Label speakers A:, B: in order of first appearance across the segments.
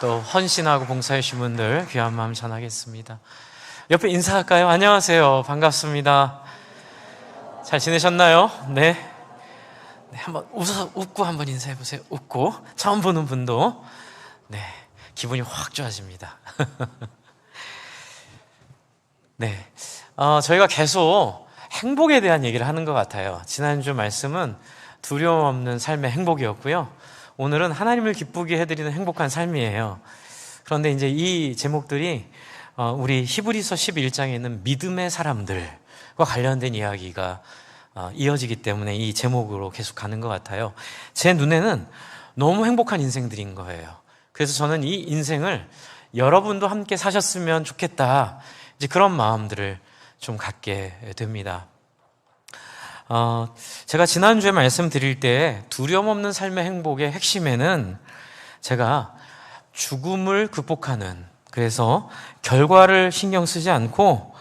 A: 또 헌신하고 봉사해 주신 분들 귀한 마음 전하겠습니다. 옆에 인사할까요? 안녕하세요. 반갑습니다. 잘 지내셨나요? 네. 한번 웃고 한번 인사해 보세요. 웃고 처음 보는 분도 네, 기분이 확 좋아집니다. 네, 저희가 계속 행복에 대한 얘기를 하는 것 같아요. 지난주 말씀은 두려움 없는 삶의 행복이었고요. 오늘은 하나님을 기쁘게 해드리는 행복한 삶이에요. 그런데 이제 이 제목들이 우리 히브리서 11장에 있는 믿음의 사람들과 관련된 이야기가 이어지기 때문에 이 제목으로 계속 가는 것 같아요. 제 눈에는 너무 행복한 인생들인 거예요. 그래서 저는 이 인생을 여러분도 함께 사셨으면 좋겠다, 이제 그런 마음들을 좀 갖게 됩니다. 제가 지난주에 말씀드릴 때 두려움 없는 삶의 행복의 핵심에는 제가 죽음을 극복하는, 그래서 결과를 신경 쓰지 않고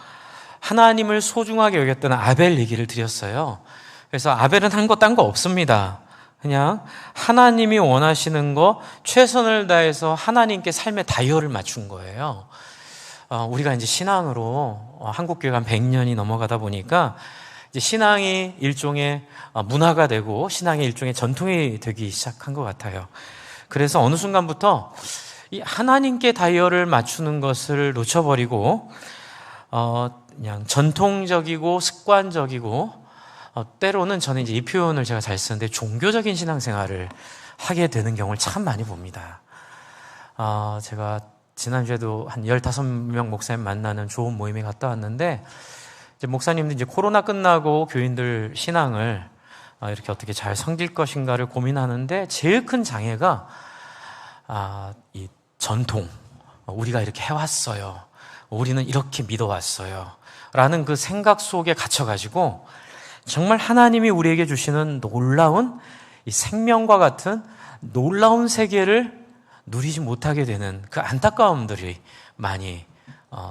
A: 하나님을 소중하게 여겼던 아벨 얘기를 드렸어요. 그래서 아벨은 한 거 딴 거 없습니다. 그냥 하나님이 원하시는 거 최선을 다해서 하나님께 삶의 다이얼을 맞춘 거예요. 우리가 이제 신앙으로 한국교회가 한 100년이 넘어가다 보니까 이제 신앙이 일종의 문화가 되고 신앙이 일종의 전통이 되기 시작한 것 같아요. 그래서 어느 순간부터 이 하나님께 다이얼을 맞추는 것을 놓쳐버리고 그냥 전통적이고 습관적이고 때로는 저는 이제 이 표현을 제가 잘 쓰는데 종교적인 신앙생활을 하게 되는 경우를 참 많이 봅니다. 제가 지난주에도 한 15명 목사님 만나는 좋은 모임에 갔다 왔는데, 이제 목사님들 이제 코로나 끝나고 교인들 신앙을 이렇게 어떻게 잘 섬길 것인가를 고민하는데 제일 큰 장애가 이 전통, 우리가 이렇게 해왔어요, 우리는 이렇게 믿어왔어요 라는 그 생각 속에 갇혀가지고 정말 하나님이 우리에게 주시는 놀라운 이 생명과 같은 놀라운 세계를 누리지 못하게 되는 그 안타까움들이 많이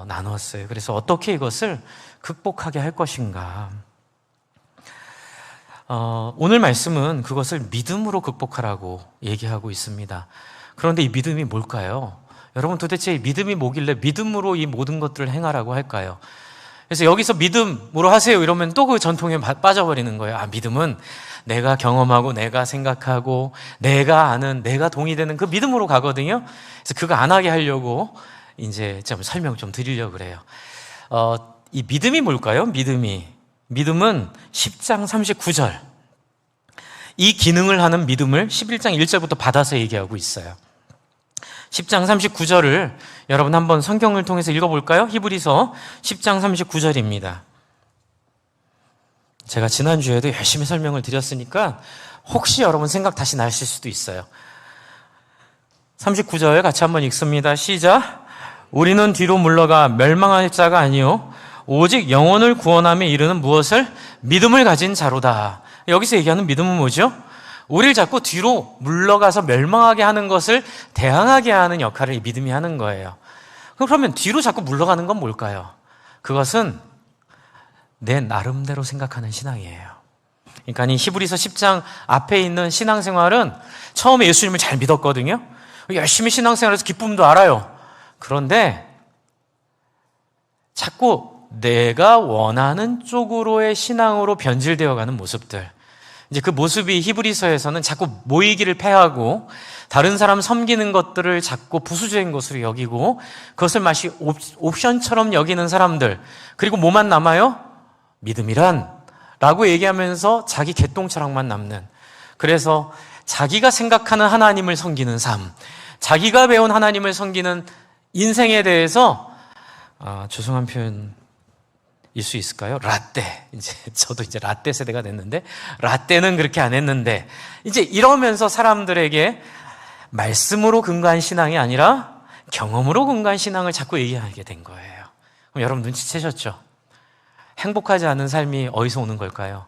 A: 나눴어요. 그래서 어떻게 이것을 극복하게 할 것인가. 오늘 말씀은 그것을 믿음으로 극복하라고 얘기하고 있습니다. 그런데 이 믿음이 뭘까요? 여러분, 도대체 이 믿음이 뭐길래 믿음으로 이 모든 것들을 행하라고 할까요? 그래서 여기서 믿음으로 하세요 이러면 또 그 전통에 빠져버리는 거예요. 믿음은 내가 경험하고 내가 생각하고 내가 아는, 내가 동의되는 그 믿음으로 가거든요. 그래서 그거 안 하게 하려고 이제 좀 설명 좀 드리려고 그래요. 이 믿음이 뭘까요? 믿음은 10장 39절, 이 기능을 하는 믿음을 11장 1절부터 받아서 얘기하고 있어요. 10장 39절을 여러분 한번 성경을 통해서 읽어볼까요? 히브리서 10장 39절입니다. 제가 지난주에도 열심히 설명을 드렸으니까 혹시 여러분 생각 다시 나실 수도 있어요. 39절 같이 한번 읽습니다. 시작. 우리는 뒤로 물러가 멸망할 자가 아니요 오직 영혼을 구원함에 이르는 무엇을? 믿음을 가진 자로다. 여기서 얘기하는 믿음은 뭐죠? 우리를 자꾸 뒤로 물러가서 멸망하게 하는 것을 대항하게 하는 역할을 이 믿음이 하는 거예요. 그러면 뒤로 자꾸 물러가는 건 뭘까요? 그것은 내 나름대로 생각하는 신앙이에요. 그러니까 이 히브리서 10장 앞에 있는 신앙생활은 처음에 예수님을 잘 믿었거든요. 열심히 신앙생활해서 기쁨도 알아요. 그런데 자꾸 내가 원하는 쪽으로의 신앙으로 변질되어가는 모습들, 이제 그 모습이 히브리서에서는 자꾸 모이기를 패하고 다른 사람 섬기는 것들을 자꾸 부수적인 것으로 여기고 그것을 마치 옵션처럼 여기는 사람들, 그리고 뭐만 남아요? 믿음이란 라고 얘기하면서 자기 개똥처럼만 남는, 그래서 자기가 생각하는 하나님을 섬기는 삶, 자기가 배운 하나님을 섬기는 인생에 대해서 죄송한 표현 일 수 있을까요? 라떼. 이제 저도 이제 라떼 세대가 됐는데, 라떼는 그렇게 안 했는데, 이제 이러면서 사람들에게 말씀으로 근거한 신앙이 아니라 경험으로 근거한 신앙을 자꾸 얘기하게 된 거예요. 그럼 여러분 눈치채셨죠? 행복하지 않은 삶이 어디서 오는 걸까요?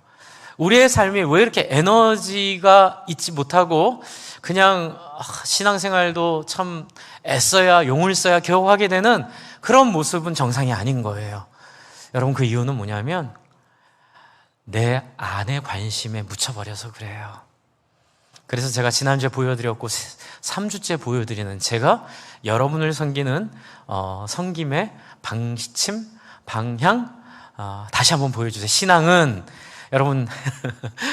A: 우리의 삶이 왜 이렇게 에너지가 있지 못하고 그냥 신앙생활도 참 애써야, 용을 써야 겨우 하게 되는 그런 모습은 정상이 아닌 거예요. 여러분, 그 이유는 뭐냐면 내 안의 관심에 묻혀버려서 그래요. 그래서 제가 지난주에 보여드렸고 3주째 보여드리는 제가 여러분을 섬기는 섬김의 방침, 방향 다시 한번 보여주세요. 신앙은 여러분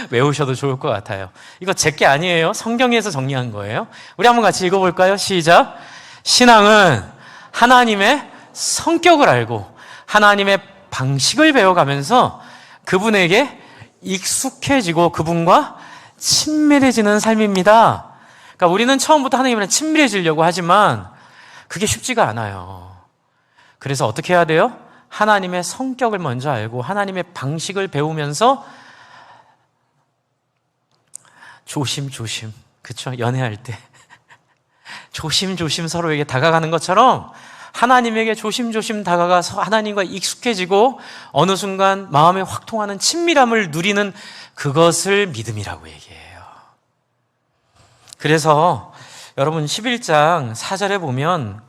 A: 외우셔도 좋을 것 같아요. 이거 제 게 아니에요. 성경에서 정리한 거예요. 우리 한번 같이 읽어볼까요? 시작. 신앙은 하나님의 성격을 알고 하나님의 방식을 배워가면서 그분에게 익숙해지고 그분과 친밀해지는 삶입니다. 그러니까 우리는 처음부터 하나님이랑 친밀해지려고 하지만 그게 쉽지가 않아요. 그래서 어떻게 해야 돼요? 하나님의 성격을 먼저 알고 하나님의 방식을 배우면서 조심조심, 그렇죠? 연애할 때 조심조심 서로에게 다가가는 것처럼 하나님에게 조심조심 다가가서 하나님과 익숙해지고 어느 순간 마음에 확 통하는 친밀함을 누리는 그것을 믿음이라고 얘기해요. 그래서 여러분 11장 4절에 보면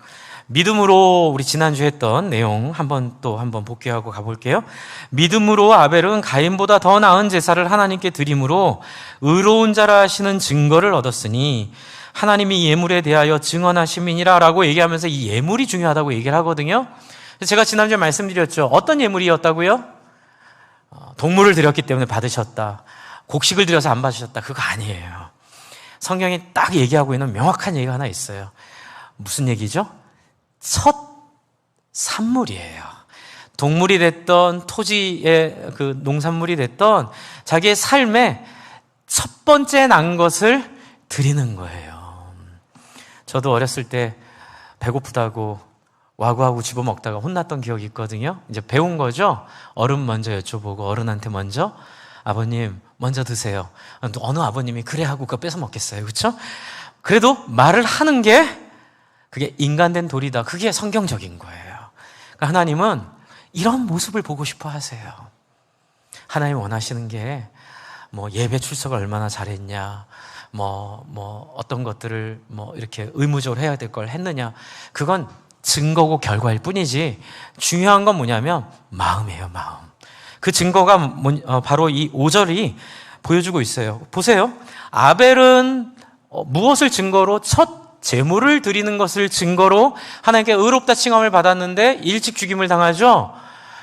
A: 믿음으로 우리 지난주에 했던 내용 한번 복귀하고 가볼게요. 믿음으로 아벨은 가인보다 더 나은 제사를 하나님께 드림으로 의로운 자라 하시는 증거를 얻었으니 하나님이 예물에 대하여 증언하심이니라 라고 얘기하면서 이 예물이 중요하다고 얘기를 하거든요. 제가 지난주에 말씀드렸죠. 어떤 예물이었다고요? 동물을 드렸기 때문에 받으셨다. 곡식을 드려서 안 받으셨다. 그거 아니에요. 성경에 딱 얘기하고 있는 명확한 얘기가 하나 있어요. 무슨 얘기죠? 첫 산물이에요. 동물이 됐던 토지의 그 농산물이 됐던 자기의 삶에 첫 번째 난 것을 드리는 거예요. 저도 어렸을 때 배고프다고 와구와구 집어먹다가 혼났던 기억이 있거든요. 이제 배운 거죠. 어른 먼저 여쭤보고 어른한테 먼저 아버님 먼저 드세요. 어느 아버님이 그래 하고 그거 뺏어 먹겠어요. 그렇죠? 그래도 말을 하는 게 그게 인간된 도리다. 그게 성경적인 거예요. 그러니까 하나님은 이런 모습을 보고 싶어 하세요. 하나님 원하시는 게 뭐 예배 출석을 얼마나 잘했냐, 어떤 것들을 이렇게 의무적으로 해야 될 걸 했느냐, 그건 증거고 결과일 뿐이지 중요한 건 뭐냐면 마음이에요. 마음. 그 증거가 바로 이 5절이 보여주고 있어요. 보세요. 아벨은 무엇을 증거로? 첫 제물을 드리는 것을 증거로 하나님께 의롭다 칭함을 받았는데 일찍 죽임을 당하죠.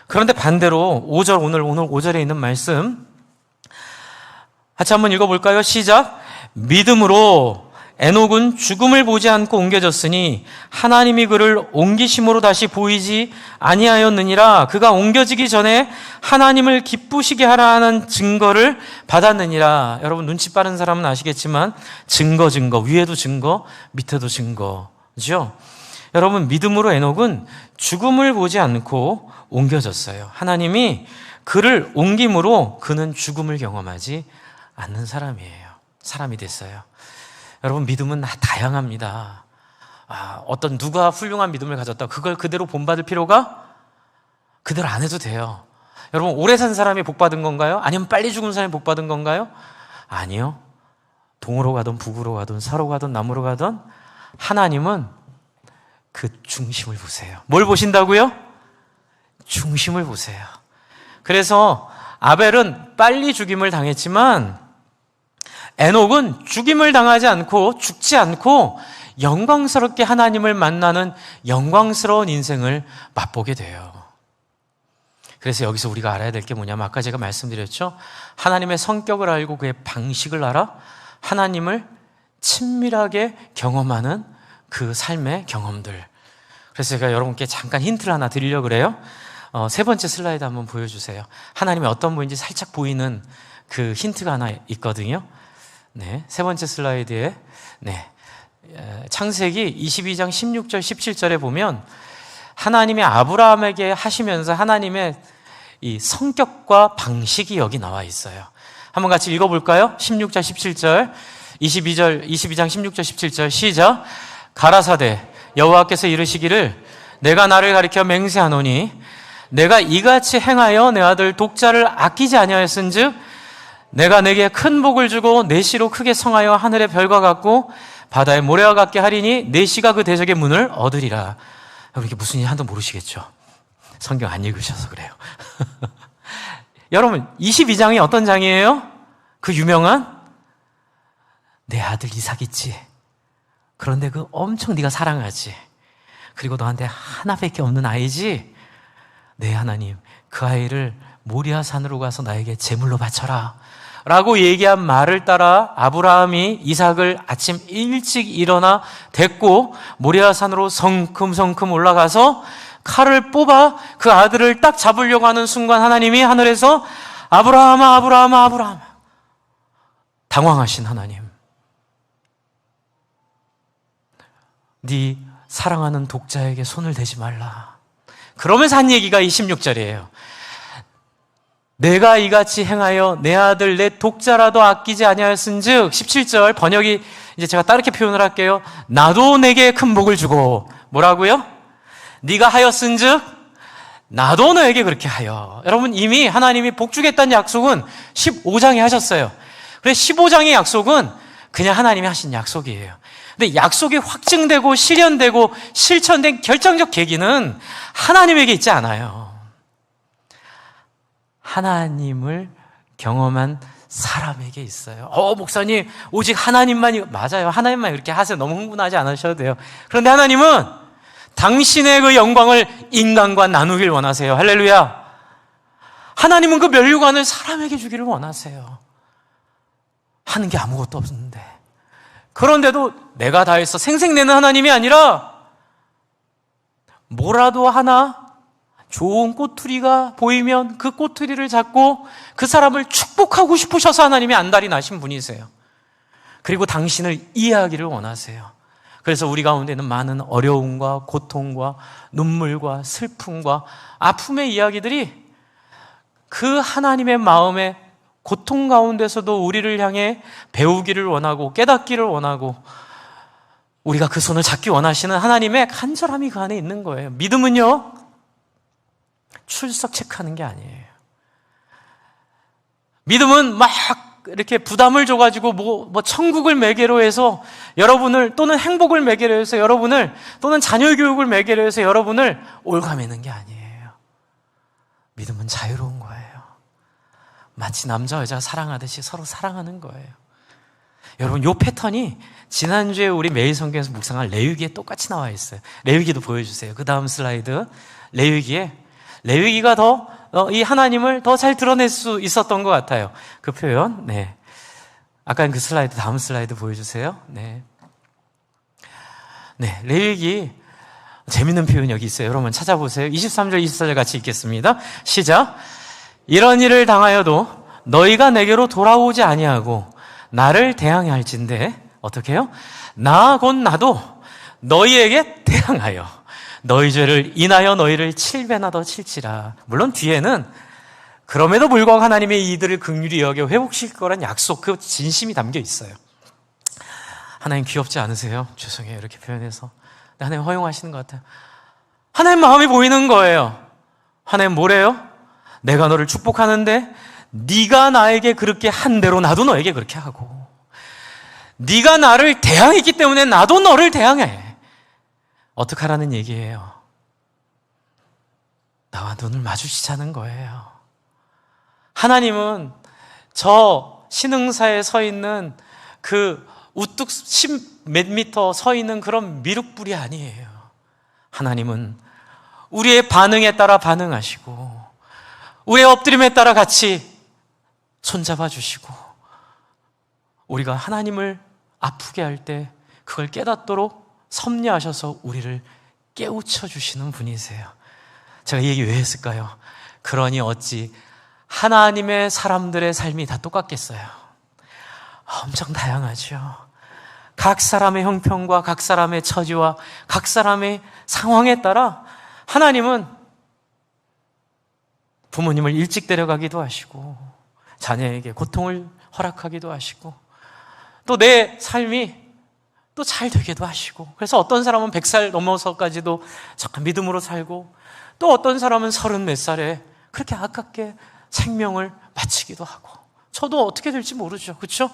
A: 그런데 반대로 5절 오늘 5절에 있는 말씀 같이 한번 읽어볼까요? 시작. 믿음으로 에녹은 죽음을 보지 않고 옮겨졌으니 하나님이 그를 옮기심으로 다시 보이지 아니하였느니라. 그가 옮겨지기 전에 하나님을 기쁘시게 하라는 증거를 받았느니라. 여러분 눈치 빠른 사람은 아시겠지만 증거 위에도 증거 밑에도 증거죠. 여러분 믿음으로 에녹은 죽음을 보지 않고 옮겨졌어요. 하나님이 그를 옮김으로 그는 죽음을 경험하지 않는 사람이 됐어요. 여러분 믿음은 다양합니다. 어떤 누가 훌륭한 믿음을 가졌다 그걸 그대로 본받을 필요가 그대로 안 해도 돼요. 여러분 오래 산 사람이 복받은 건가요? 아니면 빨리 죽은 사람이 복받은 건가요? 아니요. 동으로 가든 북으로 가든 서로 가든 남으로 가든 하나님은 그 중심을 보세요. 뭘 보신다고요? 중심을 보세요. 그래서 아벨은 빨리 죽임을 당했지만 에녹은 죽임을 당하지 않고 죽지 않고 영광스럽게 하나님을 만나는 영광스러운 인생을 맛보게 돼요. 그래서 여기서 우리가 알아야 될 게 뭐냐면 아까 제가 말씀드렸죠. 하나님의 성격을 알고 그의 방식을 알아 하나님을 친밀하게 경험하는 그 삶의 경험들. 그래서 제가 여러분께 잠깐 힌트를 하나 드리려고 그래요. 세 번째 슬라이드 한번 보여주세요. 하나님이 어떤 분인지 살짝 보이는 그 힌트가 하나 있거든요. 네, 세 번째 슬라이드에 창세기 22장 16절 17절에 보면 하나님이 아브라함에게 하시면서 하나님의 이 성격과 방식이 여기 나와 있어요. 한번 같이 읽어볼까요? 16절 17절 22장 16절 17절 시작. 가라사대 여호와께서 이르시기를 내가 나를 가리켜 맹세하노니 내가 이같이 행하여 내 아들 독자를 아끼지 아니하였은즉 내가 내게 큰 복을 주고 내 씨로 크게 성하여 하늘의 별과 같고 바다의 모래와 같게 하리니 내 씨가 그 대적의 문을 얻으리라. 여러분 이게 무슨 일인지 하나도 모르시겠죠? 성경 안 읽으셔서 그래요. 여러분 22장이 어떤 장이에요? 그 유명한 내 아들 이삭 있지? 그런데 그 엄청 네가 사랑하지? 그리고 너한테 하나밖에 없는 아이지? 네, 하나님, 그 아이를 모리아 산으로 가서 나에게 제물로 바쳐라 라고 얘기한 말을 따라 아브라함이 이삭을 아침 일찍 일어나 데리고 모리아 산으로 성큼성큼 올라가서 칼을 뽑아 그 아들을 딱 잡으려고 하는 순간 하나님이 하늘에서 아브라함아, 아브라함아, 아브라함아. 당황하신 하나님, 네 사랑하는 독자에게 손을 대지 말라. 그러면서 한 얘기가 26절이에요. 내가 이같이 행하여 내 아들 내 독자라도 아끼지 아니하였은즉, 17절 번역이 이제 제가 다르게 표현을 할게요. 나도 내게 큰 복을 주고, 뭐라고요? 네가 하였은즉 나도 너에게 그렇게 하여. 여러분, 이미 하나님이 복 주겠다는 약속은 15장에 하셨어요. 그래서 15장의 약속은 그냥 하나님이 하신 약속이에요. 근데 약속이 확증되고 실현되고 실천된 결정적 계기는 하나님에게 있지 않아요. 하나님을 경험한 사람에게 있어요. 목사님, 오직 하나님만이, 맞아요. 하나님만 그렇게 하세요. 너무 흥분하지 않으셔도 돼요. 그런데 하나님은 당신의 그 영광을 인간과 나누길 원하세요. 할렐루야. 하나님은 그 면류관을 사람에게 주기를 원하세요. 하는 게 아무것도 없는데. 그런데도 내가 다 했어. 생색내는 하나님이 아니라 뭐라도 하나 좋은 꼬투리가 보이면 그 꼬투리를 잡고 그 사람을 축복하고 싶으셔서 하나님이 안달이 나신 분이세요. 그리고 당신을 이해하기를 원하세요. 그래서 우리 가운데는 많은 어려움과 고통과 눈물과 슬픔과 아픔의 이야기들이 그 하나님의 마음에 고통 가운데서도 우리를 향해 배우기를 원하고 깨닫기를 원하고 우리가 그 손을 잡기 원하시는 하나님의 간절함이 그 안에 있는 거예요. 믿음은요, 출석 체크하는 게 아니에요. 믿음은 막 이렇게 부담을 줘가지고 뭐 천국을 매개로 해서 여러분을, 또는 행복을 매개로 해서 여러분을, 또는 자녀 교육을 매개로 해서 여러분을 올가매는 게 아니에요. 믿음은 자유로운 거예요. 마치 남자 여자가 사랑하듯이 서로 사랑하는 거예요. 여러분, 요 패턴이 지난주에 우리 매일 성경에서 묵상할 레위기에 똑같이 나와 있어요. 레위기도 보여주세요. 그 다음 슬라이드. 레위기가 더 이 하나님을 더 잘 드러낼 수 있었던 것 같아요. 그 표현. 네. 아까 그 슬라이드, 다음 슬라이드 보여주세요. 네. 네. 레위기 재밌는 표현 여기 있어요. 여러분 찾아보세요. 23절, 24절 같이 읽겠습니다. 시작. 이런 일을 당하여도 너희가 내게로 돌아오지 아니하고 나를 대항해 할진대, 어떻게 해요? 나 곧 나도 너희에게 대항하여 너희 죄를 인하여 너희를 7배나 더 칠지라. 물론 뒤에는 그럼에도 불구하고 하나님의 이들을 긍휼히 여겨 회복시킬 거란 약속, 그 진심이 담겨 있어요. 하나님 귀엽지 않으세요? 죄송해요, 이렇게 표현해서. 근데 하나님 허용하시는 것 같아요. 하나님 마음이 보이는 거예요. 하나님 뭐래요? 내가 너를 축복하는데 네가 나에게 그렇게 한 대로 나도 너에게 그렇게 하고, 네가 나를 대항했기 때문에 나도 너를 대항해. 어떡하라는 얘기예요? 나와 눈을 마주치자는 거예요. 하나님은 저 신흥사에 서 있는 그 우뚝 10몇 미터 서 있는 그런 미륵불이 아니에요. 하나님은 우리의 반응에 따라 반응하시고 우리의 엎드림에 따라 같이 손잡아 주시고, 우리가 하나님을 아프게 할 때 그걸 깨닫도록 섭리하셔서 우리를 깨우쳐 주시는 분이세요. 제가 이 얘기 왜 했을까요? 그러니 어찌 하나님의 사람들의 삶이 다 똑같겠어요? 엄청 다양하죠. 각 사람의 형편과 각 사람의 처지와 각 사람의 상황에 따라 하나님은 부모님을 일찍 데려가기도 하시고 자녀에게 고통을 허락하기도 하시고 또 내 삶이 또 잘 되기도 하시고, 그래서 어떤 사람은 100살 넘어서까지도 잠깐 믿음으로 살고, 또 어떤 사람은 30 몇 살에 그렇게 아깝게 생명을 마치기도 하고, 저도 어떻게 될지 모르죠. 그렇죠?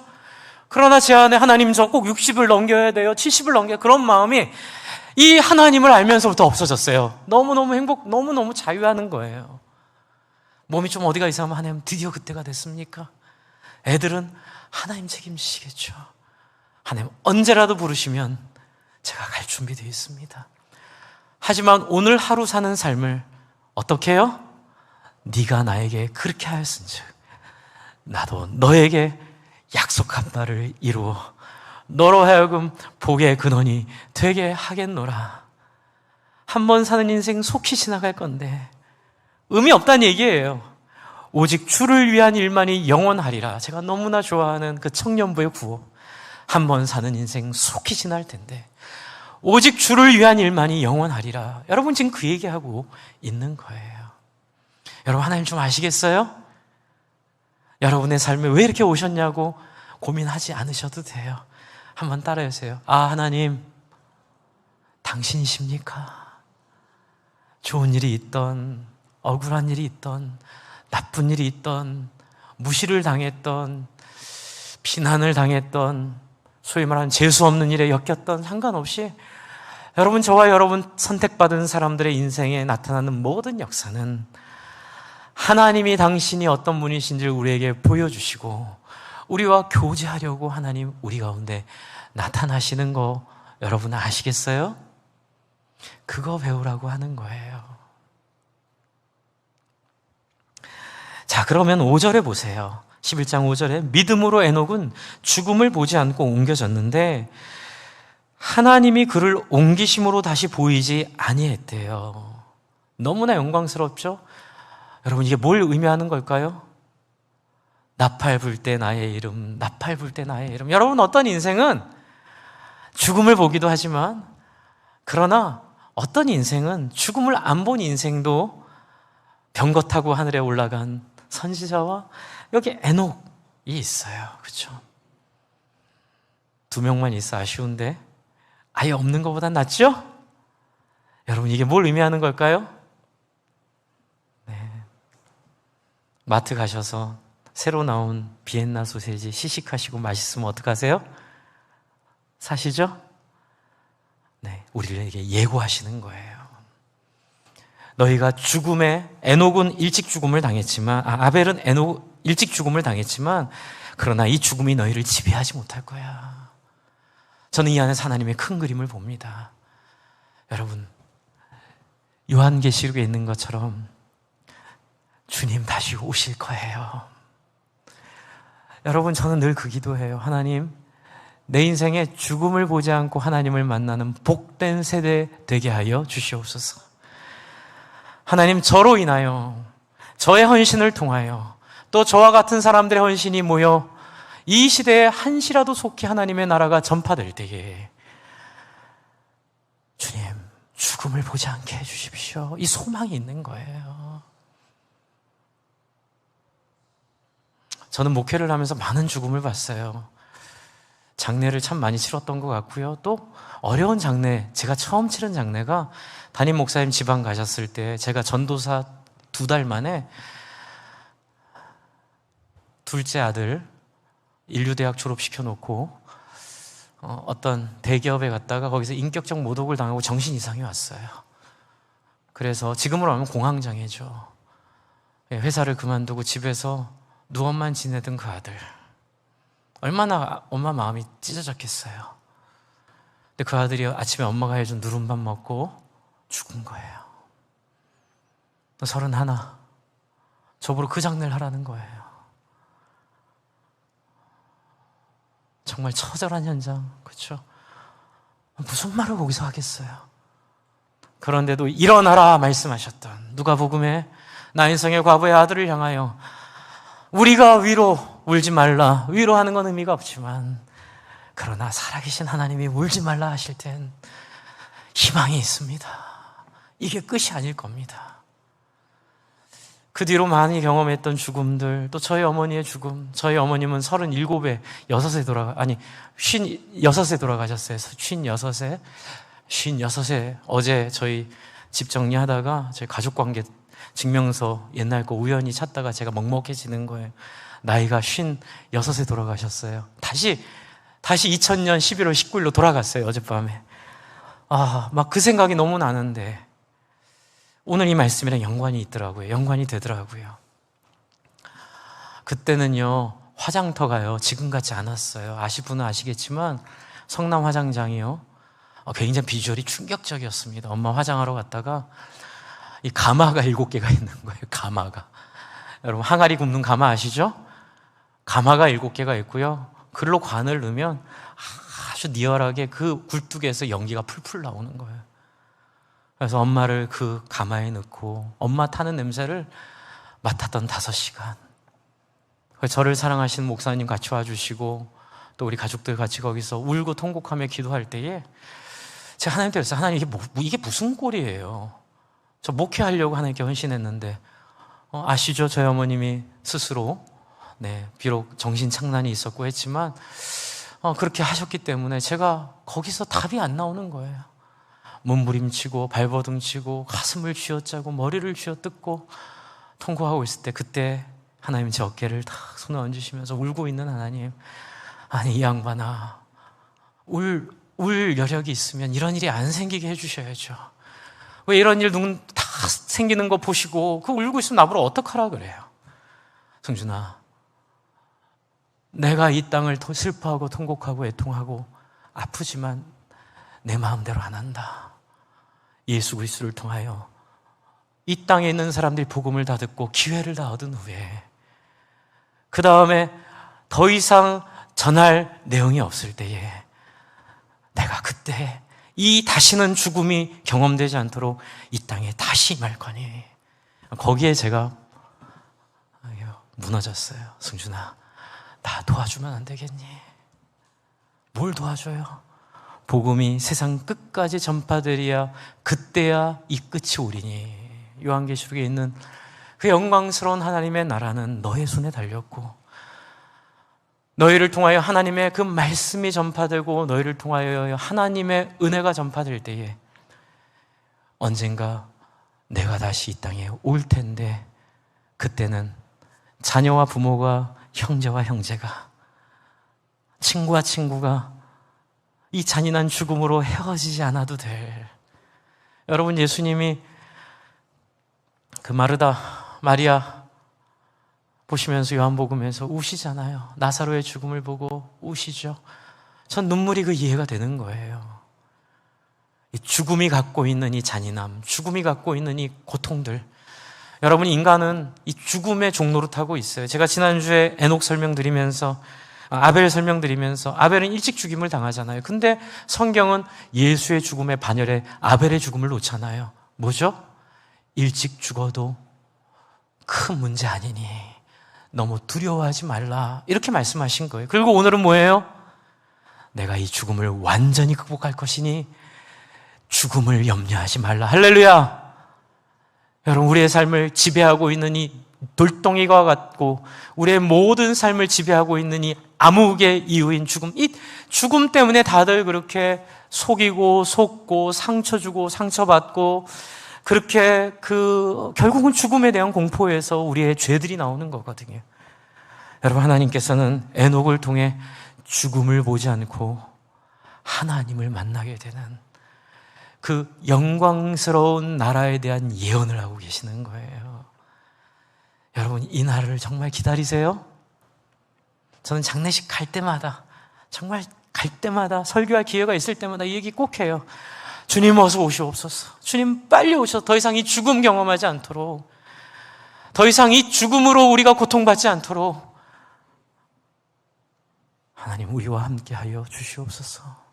A: 그러나 제 안에 하나님 저 꼭 60을 넘겨야 돼요, 70을 넘겨야, 그런 마음이 이 하나님을 알면서부터 없어졌어요. 너무너무 너무너무 자유하는 거예요. 몸이 좀 어디가 이상하면 하나님 드디어 그때가 됐습니까? 애들은 하나님 책임지시겠죠. 하나님 언제라도 부르시면 제가 갈 준비되어 있습니다. 하지만 오늘 하루 사는 삶을 어떻게 해요? 네가 나에게 그렇게 하였은즉 나도 너에게 약속한 바를 이루어 너로 하여금 복의 근원이 되게 하겠노라. 한 번 사는 인생 속히 지나갈 건데 의미 없다는 얘기예요. 오직 주를 위한 일만이 영원하리라. 제가 너무나 좋아하는 그 청년부의 구호. 한 번 사는 인생 속히 지날 텐데 오직 주를 위한 일만이 영원하리라. 여러분 지금 그 얘기하고 있는 거예요. 여러분 하나님 좀 아시겠어요? 여러분의 삶에 왜 이렇게 오셨냐고 고민하지 않으셔도 돼요. 한번 따라해주세요. 아, 하나님 당신이십니까? 좋은 일이 있던 억울한 일이 있던 나쁜 일이 있던 무시를 당했던 비난을 당했던 소위 말하는 재수 없는 일에 엮였던 상관없이 여러분 저와 여러분 선택받은 사람들의 인생에 나타나는 모든 역사는 하나님이 당신이 어떤 분이신지를 우리에게 보여주시고 우리와 교제하려고 하나님 우리 가운데 나타나시는 거 여러분 아시겠어요? 그거 배우라고 하는 거예요. 자, 그러면 5절에 보세요. 11장 5절에 믿음으로 에녹은 죽음을 보지 않고 옮겨졌는데 하나님이 그를 옮기심으로 다시 보이지 아니했대요. 너무나 영광스럽죠? 여러분 이게 뭘 의미하는 걸까요? 나팔 불 때 나의 이름, 나팔 불 때 나의 이름. 여러분 어떤 인생은 죽음을 보기도 하지만 그러나 어떤 인생은 죽음을 안 본 인생도 병거 타고 하늘에 올라간 선지자와 여기 에녹이 있어요. 그렇죠? 2명만 있어 아쉬운데 아예 없는 것보단 낫죠? 여러분 이게 뭘 의미하는 걸까요? 네. 마트 가셔서 새로 나온 비엔나 소세지 시식하시고 맛있으면 어떡하세요? 사시죠? 네, 우리에게 예고하시는 거예요. 너희가 죽음에 에녹은 일찍 죽음을 당했지만 아벨은 일찍 죽음을 당했지만 그러나 이 죽음이 너희를 지배하지 못할 거야. 저는 이 안에서 하나님의 큰 그림을 봅니다. 여러분 요한계시록에 있는 것처럼 주님 다시 오실 거예요. 여러분 저는 늘 그 기도해요. 하나님 내 인생에 죽음을 보지 않고 하나님을 만나는 복된 세대 되게 하여 주시옵소서. 하나님 저로 인하여 저의 헌신을 통하여 또 저와 같은 사람들의 헌신이 모여 이 시대에 한시라도 속히 하나님의 나라가 전파될 때에 주님 죽음을 보지 않게 해주십시오. 이 소망이 있는 거예요. 저는 목회를 하면서 많은 죽음을 봤어요. 장례를 참 많이 치렀던 것 같고요. 또 어려운 장례, 제가 처음 치른 장례가 담임 목사님 지방 가셨을 때 제가 전도사 2달 만에 둘째 아들 인류대학 졸업시켜놓고 어떤 대기업에 갔다가 거기서 인격적 모독을 당하고 정신 이상이 왔어요. 그래서 지금으로 하면 공황장애죠. 회사를 그만두고 집에서 누워만 지내던 그 아들, 얼마나 엄마 마음이 찢어졌겠어요. 근데 그 아들이 아침에 엄마가 해준 누른밥 먹고 죽은 거예요. 31. 저보고 그 장례를 하라는 거예요. 정말 처절한 현장, 그렇죠? 무슨 말을 거기서 하겠어요? 그런데도 일어나라 말씀하셨던 누가복음에 나인성의 과부의 아들을 향하여 우리가 울지 말라. 위로하는 건 의미가 없지만 그러나 살아계신 하나님이 울지 말라 하실 땐 희망이 있습니다. 이게 끝이 아닐 겁니다. 그 뒤로 많이 경험했던 죽음들, 또 저희 어머니의 죽음. 저희 어머님은 37에 56에 돌아가셨어요. 56에. 56에 어제 저희 집 정리하다가 저희 가족관계 증명서 옛날 거 우연히 찾다가 제가 먹먹해지는 거예요. 나이가 56에 돌아가셨어요. 다시 2000년 11월 19일로 돌아갔어요. 어젯밤에. 막 그 생각이 너무 나는데 오늘 이 말씀이랑 연관이 있더라고요. 연관이 되더라고요. 그때는요 화장터가요, 지금 같지 않았어요. 아실 분은 아시겠지만 성남 화장장이요, 굉장히 비주얼이 충격적이었습니다. 엄마 화장하러 갔다가 이 가마가 7개가 있는 거예요. 가마가. 여러분, 항아리 굽는 가마 아시죠? 가마가 7개가 있고요, 그걸로 관을 넣으면 아주 리얼하게 그 굴뚝에서 연기가 풀풀 나오는 거예요. 그래서 엄마를 그 가마에 넣고 엄마 타는 냄새를 맡았던 5시간. 저를 사랑하시는 목사님 같이 와주시고 또 우리 가족들 같이 거기서 울고 통곡하며 기도할 때에 제가 하나님께 그랬어요. 하나님, 이게 무슨 꼴이에요? 저 목회하려고 하나님께 헌신했는데, 아시죠? 저희 어머님이 스스로 비록 정신착란이 있었고 했지만 그렇게 하셨기 때문에 제가 거기서 답이 안 나오는 거예요. 몸부림치고 발버둥치고 가슴을 쥐어짜고 머리를 쥐어뜯고 통곡하고 있을 때, 그때 하나님 제 어깨를 탁 손을 얹으시면서 울고 있는 하나님, 아니 이 양반아, 울 여력이 있으면 이런 일이 안 생기게 해주셔야죠. 왜 이런 일 누군 다 생기는 거 보시고 그 울고 있으면 나보러 어떡하라 그래요. 성준아, 내가 이 땅을 슬퍼하고 통곡하고 애통하고 아프지만 내 마음대로 안 한다. 예수 그리스도를 통하여 이 땅에 있는 사람들이 복음을 다 듣고 기회를 다 얻은 후에 그 다음에 더 이상 전할 내용이 없을 때에 내가 그때 이 다시는 죽음이 경험되지 않도록 이 땅에 다시 임할 거니. 거기에 제가 무너졌어요. 승준아, 나 도와주면 안 되겠니? 뭘 도와줘요? 복음이 세상 끝까지 전파되리야 그때야 이 끝이 오리니. 요한계시록에 있는 그 영광스러운 하나님의 나라는 너의 손에 달렸고, 너희를 통하여 하나님의 그 말씀이 전파되고 너희를 통하여 하나님의 은혜가 전파될 때에 언젠가 내가 다시 이 땅에 올 텐데, 그때는 자녀와 부모가, 형제와 형제가, 친구와 친구가 이 잔인한 죽음으로 헤어지지 않아도 될. 여러분, 예수님이 그 마리아 보시면서 요한복음에서 우시잖아요. 나사로의 죽음을 보고 우시죠. 전 눈물이 그 이해가 되는 거예요. 이 죽음이 갖고 있는 이 잔인함, 죽음이 갖고 있는 이 고통들. 여러분, 인간은 이 죽음의 종로를 타고 있어요. 제가 지난주에 에녹 설명드리면서, 아벨 설명드리면서, 아벨은 일찍 죽임을 당하잖아요. 근데 성경은 예수의 죽음의 반열에 아벨의 죽음을 놓잖아요. 뭐죠? 일찍 죽어도 큰 문제 아니니 너무 두려워하지 말라, 이렇게 말씀하신 거예요. 그리고 오늘은 뭐예요? 내가 이 죽음을 완전히 극복할 것이니 죽음을 염려하지 말라. 할렐루야. 여러분, 우리의 삶을 지배하고 있는 이 돌덩이와 같고 우리의 모든 삶을 지배하고 있는 이 암흑의 이유인 죽음, 이 죽음 때문에 다들 그렇게 속이고 속고 상처 주고 상처받고, 그렇게 결국은 죽음에 대한 공포에서 우리의 죄들이 나오는 거거든요. 여러분, 하나님께서는 에녹을 통해 죽음을 보지 않고 하나님을 만나게 되는 그 영광스러운 나라에 대한 예언을 하고 계시는 거예요. 여러분, 이 날을 정말 기다리세요? 저는 장례식 갈 때마다, 정말 갈 때마다, 설교할 기회가 있을 때마다 이 얘기 꼭 해요. 주님 어서 오시옵소서. 주님 빨리 오셔서 더 이상 이 죽음 경험하지 않도록, 더 이상 이 죽음으로 우리가 고통받지 않도록 하나님 우리와 함께하여 주시옵소서.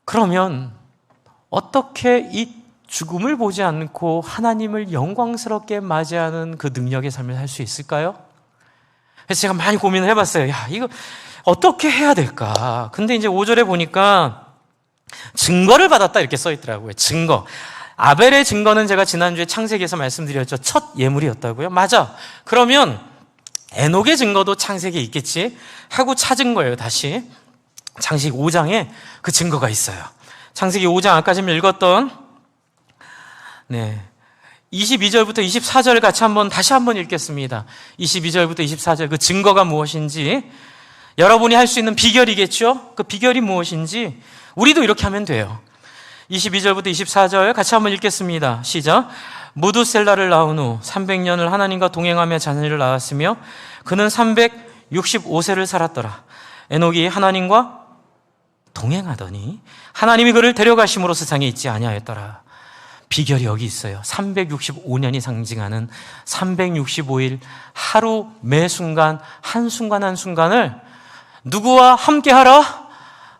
A: 그러면 어떻게 이 죽음을 보지 않고 하나님을 영광스럽게 맞이하는 그 능력의 삶을 살 수 있을까요? 그래서 제가 많이 고민을 해봤어요. 이거 어떻게 해야 될까? 근데 이제 5절에 보니까 증거를 받았다 이렇게 써 있더라고요. 증거. 아벨의 증거는 제가 지난주에 창세기에서 말씀드렸죠. 첫 예물이었다고요. 맞아. 그러면 에녹의 증거도 창세기에 있겠지 하고 찾은 거예요. 다시 창세기 5장에 그 증거가 있어요. 창세기 5장 아까 좀 읽었던 22절부터 24절 같이 다시 한번 읽겠습니다. 22절부터 24절 그 증거가 무엇인지, 여러분이 할 수 있는 비결이겠죠? 그 비결이 무엇인지 우리도 이렇게 하면 돼요. 22절부터 24절 같이 한번 읽겠습니다. 시작. 무두셀라를 낳은 후 300년을 하나님과 동행하며 자녀를 낳았으며 그는 365세를 살았더라. 에녹이 하나님과 동행하더니 하나님이 그를 데려가심으로 세상에 있지 아니하였더라. 비결이 여기 있어요. 365년이 상징하는 365일 하루 매 순간 한순간 한순간을 누구와 함께 하라?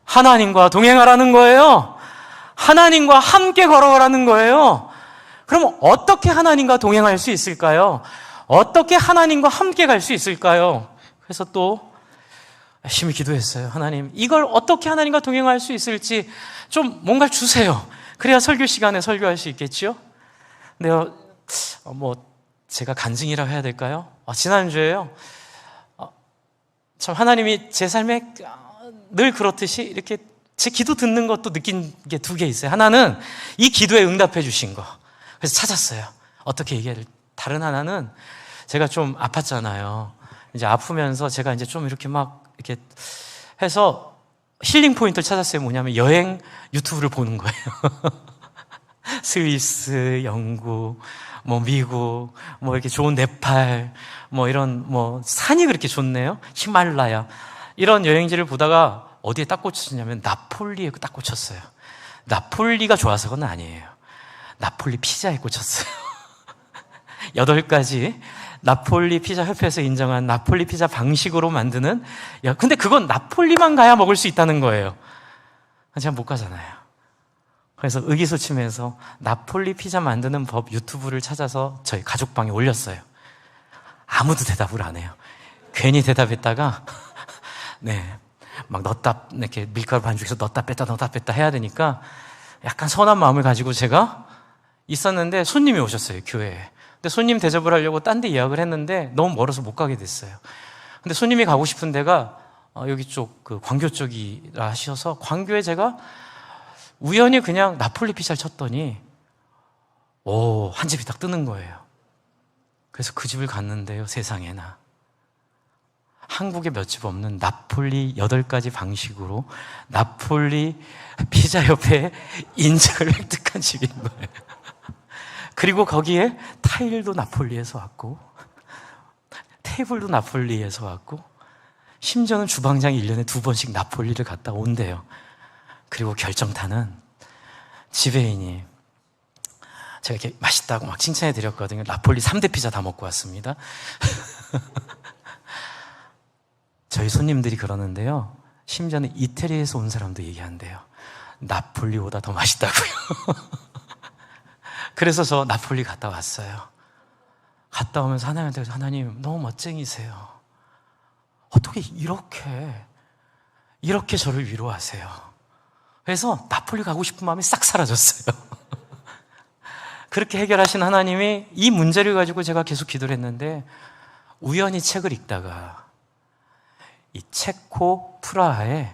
A: 하나님과 동행하라는 거예요. 하나님과 함께 걸어가라는 거예요. 그럼 어떻게 하나님과 동행할 수 있을까요? 어떻게 하나님과 함께 갈 수 있을까요? 그래서 또 열심히 기도했어요. 하나님, 이걸 어떻게 하나님과 동행할 수 있을지 좀 뭔가를 주세요. 그래야 설교 시간에 설교할 수 있겠죠? 근데 제가 간증이라고 해야 될까요? 지난주에요. 참 하나님이 제 삶에 늘 그렇듯이 이렇게 제 기도 듣는 것도 느낀 게 두 개 있어요. 하나는 이 기도에 응답해 주신 거. 그래서 찾았어요. 어떻게 얘기를. 다른 하나는 제가 좀 아팠잖아요. 이제 아프면서 제가 이제 좀 이렇게 막 이렇게 해서 힐링 포인트를 찾았어요. 뭐냐면 여행 유튜브를 보는 거예요. 스위스, 영국, 미국, 이렇게 좋은 네팔, 이런 산이 그렇게 좋네요. 히말라야. 이런 여행지를 보다가 어디에 딱 꽂혔냐면 나폴리에 딱 꽂혔어요. 나폴리가 좋아서는 아니에요. 나폴리 피자에 꽂혔어요. 8가지 나폴리 피자 협회에서 인정한 나폴리 피자 방식으로 만드는, 근데 그건 나폴리만 가야 먹을 수 있다는 거예요. 제가 못 가잖아요. 그래서 의기소침해서 나폴리 피자 만드는 법 유튜브를 찾아서 저희 가족방에 올렸어요. 아무도 대답을 안 해요. 괜히 대답했다가 막 이렇게 밀가루 반죽해서 넣었다 뺐다 해야 되니까 약간 서운한 마음을 가지고 제가 있었는데 손님이 오셨어요, 교회에. 근데 손님 대접을 하려고 딴 데 예약을 했는데 너무 멀어서 못 가게 됐어요. 근데 손님이 가고 싶은 데가 여기 쪽 광교 쪽이라 하셔서 광교에 제가 우연히 그냥 나폴리 피자를 쳤더니 한 집이 딱 뜨는 거예요. 그래서 그 집을 갔는데요, 세상에나 한국에 몇 집 없는 나폴리 8가지 방식으로 나폴리 피자 협회에 인증을 획득한 집인 거예요. 그리고 거기에 타일도 나폴리에서 왔고 테이블도 나폴리에서 왔고 심지어는 주방장이 1년에 2번씩 나폴리를 갔다 온대요. 그리고 결정타는 지배인이 제가 이렇게 맛있다고 막 칭찬해 드렸거든요. 나폴리 3대 피자 다 먹고 왔습니다. 저희 손님들이 그러는데요, 심지어는 이태리에서 온 사람도 얘기한대요. 나폴리보다 더 맛있다고요. 그래서 저 나폴리 갔다 왔어요. 갔다 오면서 하나님한테, 하나님 너무 멋쟁이세요. 어떻게 이렇게 저를 위로하세요. 그래서 나폴리 가고 싶은 마음이 싹 사라졌어요. 그렇게 해결하신 하나님이 이 문제를 가지고 제가 계속 기도를 했는데 우연히 책을 읽다가 이 체코 프라하에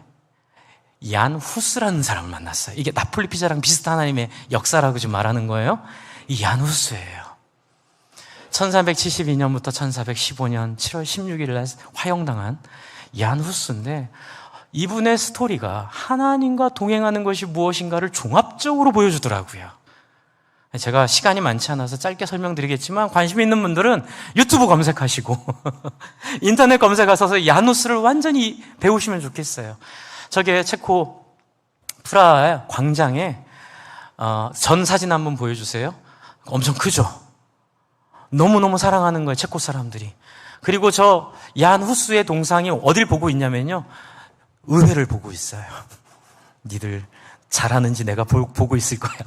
A: 얀 후스라는 사람을 만났어요. 이게 나폴리 피자랑 비슷한 하나님의 역사라고 지금 말하는 거예요. 이 얀 후스예요. 1472년부터 1415년 7월 16일 날 화형당한 얀 후스인데 이분의 스토리가 하나님과 동행하는 것이 무엇인가를 종합적으로 보여주더라고요. 제가 시간이 많지 않아서 짧게 설명드리겠지만 관심 있는 분들은 유튜브 검색하시고 인터넷 검색하셔서 얀 후스를 완전히 배우시면 좋겠어요. 저게 체코 프라하 광장에 전 사진 한번 보여주세요. 엄청 크죠? 너무너무 사랑하는 거예요, 체코 사람들이. 그리고 저 얀 후스의 동상이 어딜 보고 있냐면요, 의회를 보고 있어요. 니들 잘하는지 내가 보고 있을 거야.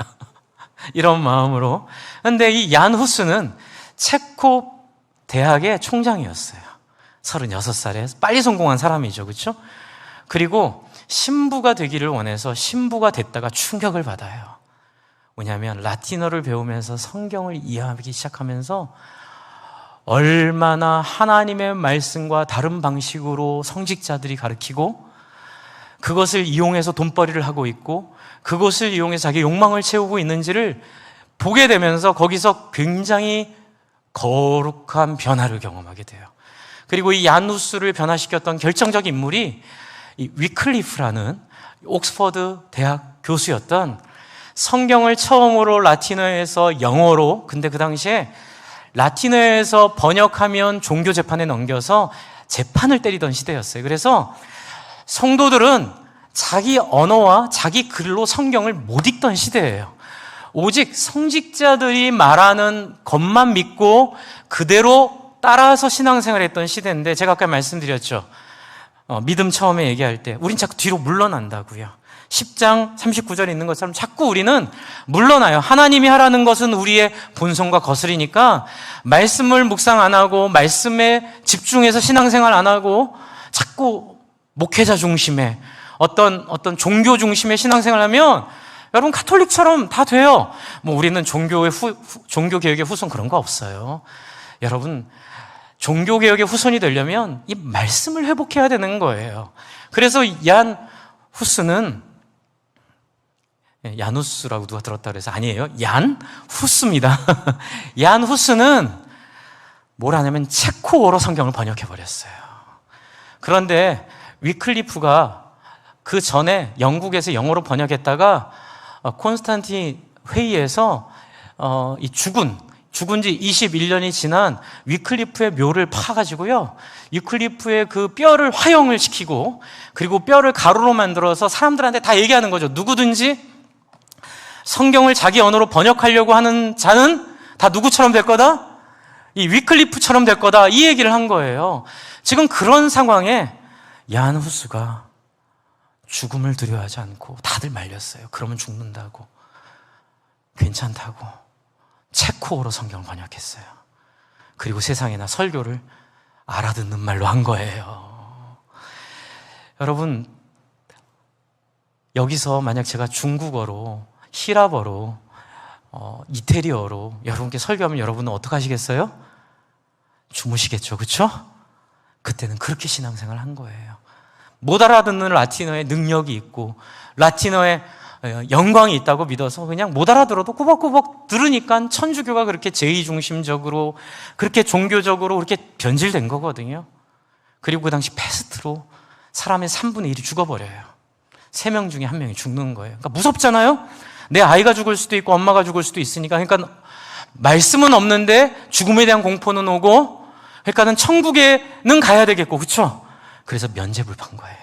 A: 이런 마음으로. 근데 이 얀 후스는 체코 대학의 총장이었어요. 36살에 빨리 성공한 사람이죠, 그렇죠? 그리고 신부가 되기를 원해서 신부가 됐다가 충격을 받아요. 뭐냐면 라틴어를 배우면서 성경을 이해하기 시작하면서 얼마나 하나님의 말씀과 다른 방식으로 성직자들이 가르치고 그것을 이용해서 돈벌이를 하고 있고 그것을 이용해서 자기 욕망을 채우고 있는지를 보게 되면서 거기서 굉장히 거룩한 변화를 경험하게 돼요. 그리고 이 얀 후스를 변화시켰던 결정적인 인물이 이 위클리프라는 옥스퍼드 대학 교수였던 성경을 처음으로 라틴어에서 영어로, 근데 그 당시에 라틴어에서 번역하면 종교 재판에 넘겨서 재판을 때리던 시대였어요. 그래서 성도들은 자기 언어와 자기 글로 성경을 못 읽던 시대예요. 오직 성직자들이 말하는 것만 믿고 그대로 따라서 신앙생활을 했던 시대인데, 제가 아까 말씀드렸죠. 믿음 처음에 얘기할 때 우린 자꾸 뒤로 물러난다고요. 10장 39절에 있는 것처럼 자꾸 우리는 물러나요. 하나님이 하라는 것은 우리의 본성과 거스리니까 말씀을 묵상 안 하고 말씀에 집중해서 신앙생활 안 하고 자꾸 목회자 중심의 어떤 종교 중심의 신앙생활을 하면 여러분 가톨릭처럼 다 돼요. 뭐 우리는 종교개혁의 후손 그런 거 없어요. 여러분 종교개혁의 후손이 되려면 이 말씀을 회복해야 되는 거예요. 그래서 얀 후스는, 야누스라고 누가 들었다 그래서 아니에요. 얀 후스입니다. 얀 후스는 뭘 하냐면 체코어로 성경을 번역해버렸어요. 그런데 위클리프가 그 전에 영국에서 영어로 번역했다가 콘스탄틴 회의에서 이 죽은 지 21년이 지난 위클리프의 묘를 파가지고요, 위클리프의 그 뼈를 화형을 시키고 그리고 뼈를 가루로 만들어서 사람들한테 다 얘기하는 거죠. 누구든지 성경을 자기 언어로 번역하려고 하는 자는 다 누구처럼 될 거다? 이 위클리프처럼 될 거다. 이 얘기를 한 거예요. 지금 그런 상황에 얀 후스가 죽음을 두려워하지 않고 다들 말렸어요. 그러면 죽는다고, 괜찮다고 체코어로 성경을 번역했어요. 그리고 세상에나 설교를 알아듣는 말로 한 거예요. 여러분, 여기서 만약 제가 중국어로, 히랍어로, 이태리어로 여러분께 설교하면 여러분은 어떻게 하시겠어요? 주무시겠죠, 그렇죠? 그때는 그렇게 신앙생활을 한 거예요. 못 알아듣는 라틴어에 능력이 있고 라틴어에 영광이 있다고 믿어서 그냥 못 알아들어도 꾸벅꾸벅 들으니까 천주교가 그렇게 제의중심적으로, 그렇게 종교적으로 그렇게 변질된 거거든요. 그리고 그 당시 패스트로 사람의 3분의 1이 죽어버려요. 3명 중에 1명이 죽는 거예요. 그러니까 무섭잖아요? 내 아이가 죽을 수도 있고 엄마가 죽을 수도 있으니까. 그러니까 말씀은 없는데 죽음에 대한 공포는 오고, 그러니까는 천국에는 가야 되겠고, 그렇죠? 그래서 면죄부를 판 거예요.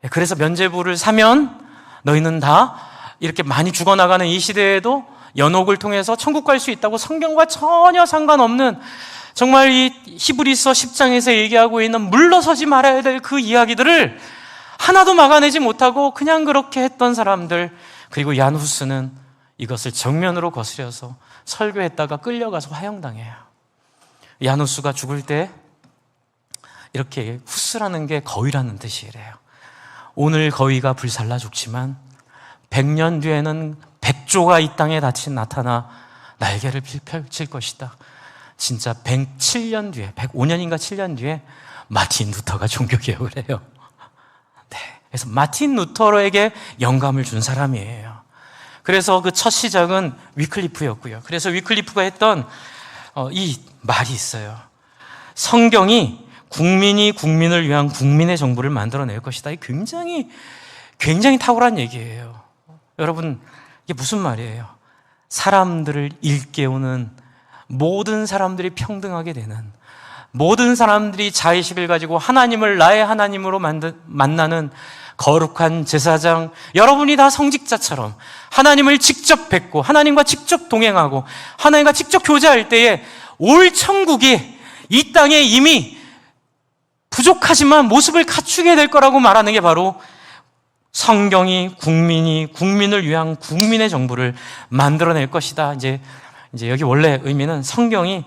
A: 그래서 면죄부를 사면 너희는 다 이렇게 많이 죽어나가는 이 시대에도 연옥을 통해서 천국 갈 수 있다고, 성경과 전혀 상관없는, 정말 이 히브리서 10장에서 얘기하고 있는 물러서지 말아야 될 그 이야기들을 하나도 막아내지 못하고 그냥 그렇게 했던 사람들. 그리고 얀 후스는 이것을 정면으로 거스려서 설교했다가 끌려가서 화형당해요. 얀 후스가 죽을 때 이렇게, 후스라는 게 거위라는 뜻이래요. 오늘 거위가 불살라 죽지만 100년 뒤에는 백조가 이 땅에 나타나 날개를 펼칠 것이다. 진짜 107년 뒤에, 105년인가 7년 뒤에 마틴 루터가 종교개혁을 해요. 네, 그래서 마틴 루터에게 영감을 준 사람이에요. 그래서 그 첫 시작은 위클리프였고요. 그래서 위클리프가 했던 이 말이 있어요. 성경이 국민이 국민을 위한 국민의 정부를 만들어낼 것이다. 이게 굉장히 탁월한 얘기예요. 여러분, 이게 무슨 말이에요? 사람들을 일깨우는, 모든 사람들이 평등하게 되는, 모든 사람들이 자의식을 가지고 하나님을 나의 하나님으로 만나는 거룩한 제사장, 여러분이 다 성직자처럼 하나님을 직접 뵙고 하나님과 직접 동행하고 하나님과 직접 교제할 때에 올 천국이 이 땅에 이미 부족하지만 모습을 갖추게 될 거라고 말하는 게 바로 성경이 국민을 위한 국민의 정부를 만들어낼 것이다. 이제 여기 원래 의미는 성경이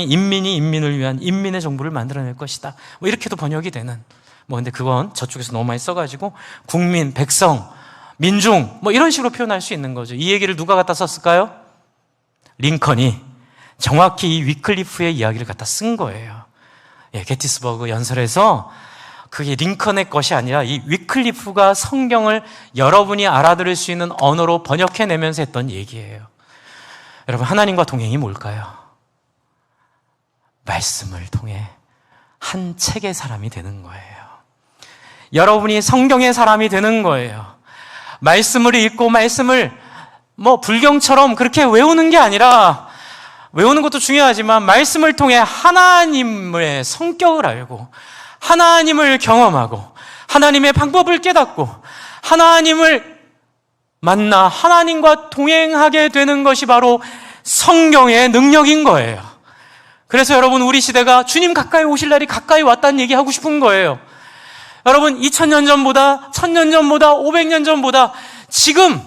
A: 인민이 인민을 위한 인민의 정부를 만들어낼 것이다. 뭐 이렇게도 번역이 되는. 근데 그건 저쪽에서 너무 많이 써가지고 국민, 백성, 민중 뭐 이런 식으로 표현할 수 있는 거죠. 이 얘기를 누가 갖다 썼을까요? 링컨이 정확히 이 위클리프의 이야기를 갖다 쓴 거예요. 게티스버그 연설에서 그게 링컨의 것이 아니라 이 위클리프가 성경을 여러분이 알아들을 수 있는 언어로 번역해내면서 했던 얘기예요. 여러분, 하나님과 동행이 뭘까요? 말씀을 통해 한 책의 사람이 되는 거예요. 여러분이 성경의 사람이 되는 거예요. 말씀을 읽고 말씀을 불경처럼 그렇게 외우는 게 아니라, 외우는 것도 중요하지만 말씀을 통해 하나님의 성격을 알고 하나님을 경험하고 하나님의 방법을 깨닫고 하나님을 만나 하나님과 동행하게 되는 것이 바로 성경의 능력인 거예요. 그래서 여러분, 우리 시대가 주님 가까이 오실 날이 가까이 왔다는 얘기 하고 싶은 거예요. 여러분, 2000년 전보다 1000년 전보다 500년 전보다 지금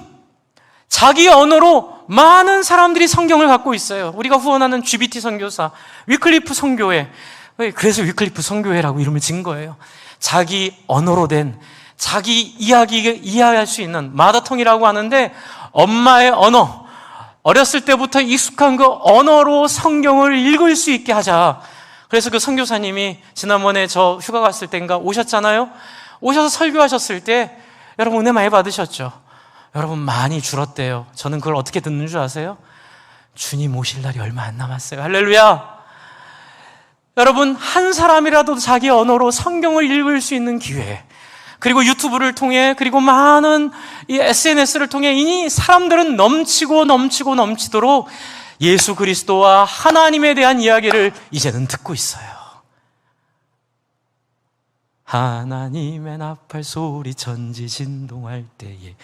A: 자기 언어로 많은 사람들이 성경을 갖고 있어요. 우리가 후원하는 GBT 선교사 위클리프 선교회, 그래서 위클리프 선교회라고 이름을 지은 거예요. 자기 언어로 된, 자기 이해할 수 있는 마더텅이라고 하는데, 엄마의 언어, 어렸을 때부터 익숙한 그 언어로 성경을 읽을 수 있게 하자. 그래서 그 선교사님이 지난번에 저 휴가 갔을 때인가 오셨잖아요. 오셔서 설교하셨을 때 여러분 은혜 많이 받으셨죠? 여러분 많이 줄었대요. 저는 그걸 어떻게 듣는 줄 아세요? 주님 오실 날이 얼마 안 남았어요. 할렐루야. 여러분, 한 사람이라도 자기 언어로 성경을 읽을 수 있는 기회, 그리고 유튜브를 통해, 그리고 많은 이 SNS를 통해 이 사람들은 넘치도록 예수 그리스도와 하나님에 대한 이야기를 이제는 듣고 있어요. 하나님의 나팔 소리 천지 진동할 때에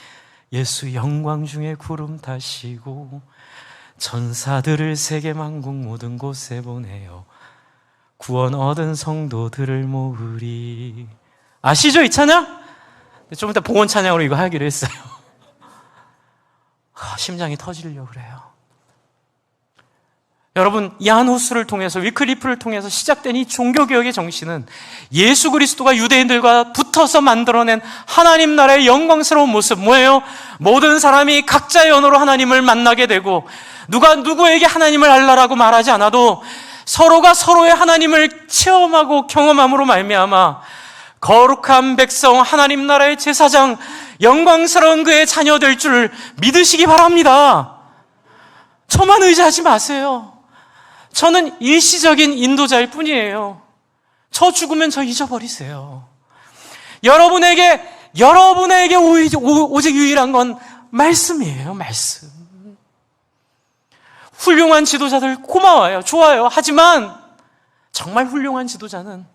A: 예수 영광 중에 구름 타시고 천사들을 세계 만국 모든 곳에 보내어 구원 얻은 성도들을 모으리. 아시죠, 이 찬양? 좀 이따 봉헌 찬양으로 이거 하기로 했어요. 심장이 터지려고 그래요. 여러분, 이안 호수를 통해서, 위클리프를 통해서 시작된 이 종교개혁의 정신은 예수 그리스도가 유대인들과 붙어서 만들어낸 하나님 나라의 영광스러운 모습, 뭐예요? 모든 사람이 각자의 언어로 하나님을 만나게 되고, 누가 누구에게 하나님을 알라라고 말하지 않아도 서로가 서로의 하나님을 체험하고 경험함으로 말미암아 거룩한 백성, 하나님 나라의 제사장, 영광스러운 그의 자녀 될 줄 믿으시기 바랍니다. 저만 의지하지 마세요. 저는 일시적인 인도자일 뿐이에요. 저 죽으면 저 잊어버리세요. 여러분에게 오직 유일한 건 말씀이에요. 말씀. 훌륭한 지도자들 고마워요. 좋아요. 하지만 정말 훌륭한 지도자는